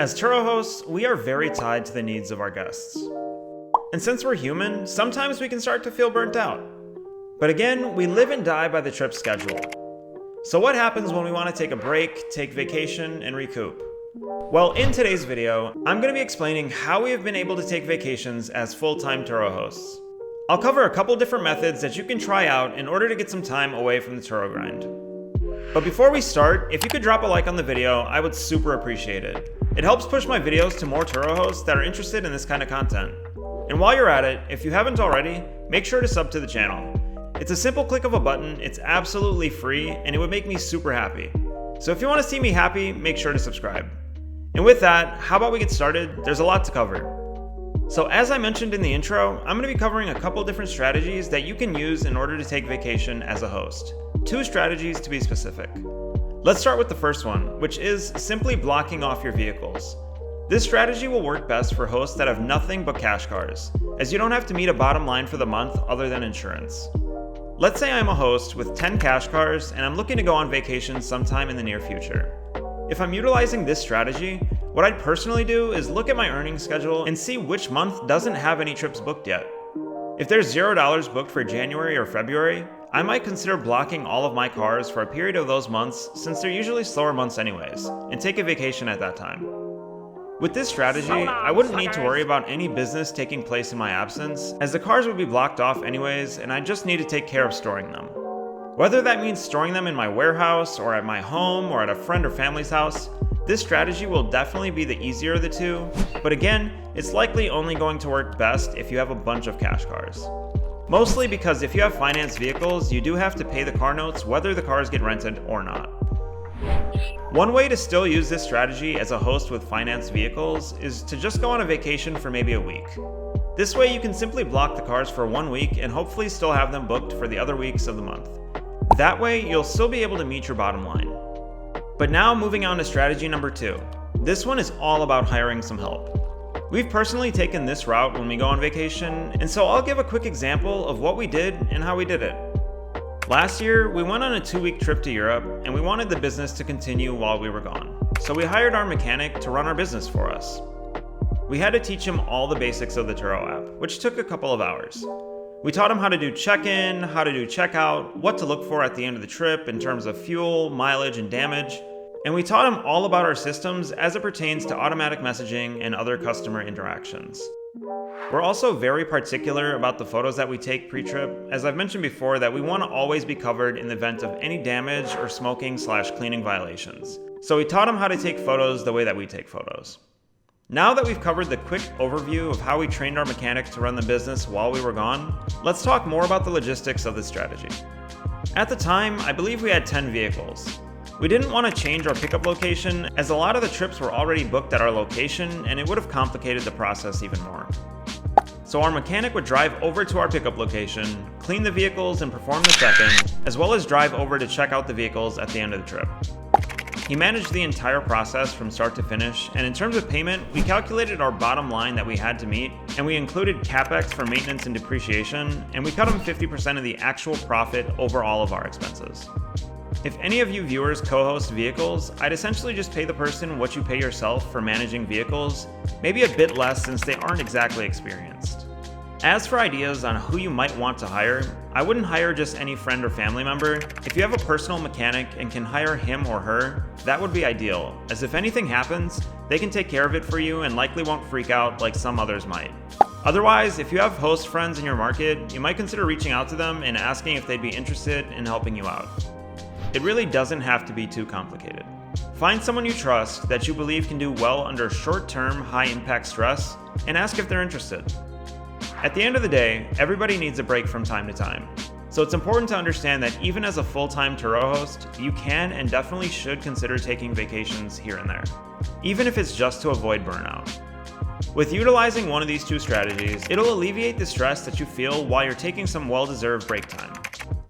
As Turo hosts, we are very tied to the needs of our guests. And since we're human, sometimes we can start to feel burnt out. But again, we live and die by the trip schedule. So what happens when we want to take a break, take vacation, and recoup? Well, in today's video, I'm going to be explaining how we have been able to take vacations as full-time Turo hosts. I'll cover a couple different methods that you can try out in order to get some time away from the Turo grind. But before we start, if you could drop a like on the video, I would super appreciate it. It helps push my videos to more Turo hosts that are interested in this kind of content. And while you're at it, if you haven't already, make sure to sub to the channel. It's a simple click of a button, it's absolutely free, and it would make me super happy. So if you want to see me happy, make sure to subscribe. And with that, how about we get started? There's a lot to cover. So as I mentioned in the intro, I'm going to be covering a couple different strategies that you can use in order to take vacation as a host. 2 strategies to be specific. Let's start with the first one, which is simply blocking off your vehicles. This strategy will work best for hosts that have nothing but cash cars, as you don't have to meet a bottom line for the month other than insurance. Let's say I'm a host with 10 cash cars and I'm looking to go on vacation sometime in the near future. If I'm utilizing this strategy, what I'd personally do is look at my earnings schedule and see which month doesn't have any trips booked yet. If there's $0 booked for January or February, I might consider blocking all of my cars for a period of those months since they're usually slower months anyways, and take a vacation at that time. With this strategy, I wouldn't need to worry about any business taking place in my absence, as the cars would be blocked off anyways and I just need to take care of storing them. Whether that means storing them in my warehouse or at my home or at a friend or family's house, this strategy will definitely be the easier of the two, but again, it's likely only going to work best if you have a bunch of cash cars. Mostly because if you have financed vehicles, you do have to pay the car notes whether the cars get rented or not. One way to still use this strategy as a host with financed vehicles is to just go on a vacation for maybe a week. This way you can simply block the cars for 1 week and hopefully still have them booked for the other weeks of the month. That way you'll still be able to meet your bottom line. But now moving on to strategy number 2. This one is all about hiring some help. We've personally taken this route when we go on vacation, and so I'll give a quick example of what we did and how we did it. Last year, we went on a 2-week trip to Europe, and we wanted the business to continue while we were gone. So we hired our mechanic to run our business for us. We had to teach him all the basics of the Turo app, which took a couple of hours. We taught him how to do check-in, how to do checkout, what to look for at the end of the trip in terms of fuel, mileage, and damage. And we taught him all about our systems as it pertains to automatic messaging and other customer interactions. We're also very particular about the photos that we take pre-trip, as I've mentioned before that we want to always be covered in the event of any damage or smoking/cleaning violations. So we taught him how to take photos the way that we take photos. Now that we've covered the quick overview of how we trained our mechanic to run the business while we were gone, let's talk more about the logistics of this strategy. At the time, I believe we had 10 vehicles. We didn't want to change our pickup location as a lot of the trips were already booked at our location and it would have complicated the process even more. So our mechanic would drive over to our pickup location, clean the vehicles and perform the check-in, as well as drive over to check out the vehicles at the end of the trip. He managed the entire process from start to finish, and in terms of payment, we calculated our bottom line that we had to meet, and we included capex for maintenance and depreciation, and we cut him 50% of the actual profit over all of our expenses. If any of you viewers co-host vehicles, I'd essentially just pay the person what you pay yourself for managing vehicles, maybe a bit less since they aren't exactly experienced. As for ideas on who you might want to hire, I wouldn't hire just any friend or family member. If you have a personal mechanic and can hire him or her, that would be ideal, as if anything happens, they can take care of it for you and likely won't freak out like some others might. Otherwise, if you have host friends in your market, you might consider reaching out to them and asking if they'd be interested in helping you out. It really doesn't have to be too complicated. Find someone you trust that you believe can do well under short-term, high-impact stress, and ask if they're interested. At the end of the day, everybody needs a break from time to time. So it's important to understand that even as a full-time Turo host, you can and definitely should consider taking vacations here and there, even if it's just to avoid burnout. With utilizing one of these 2 strategies, it'll alleviate the stress that you feel while you're taking some well-deserved break time.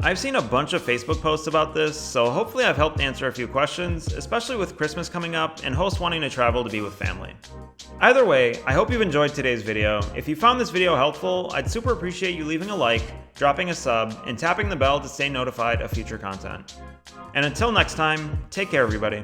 I've seen a bunch of Facebook posts about this, so hopefully I've helped answer a few questions, especially with Christmas coming up and hosts wanting to travel to be with family. Either way, I hope you've enjoyed today's video. If you found this video helpful, I'd super appreciate you leaving a like, dropping a sub, and tapping the bell to stay notified of future content. And until next time, take care everybody.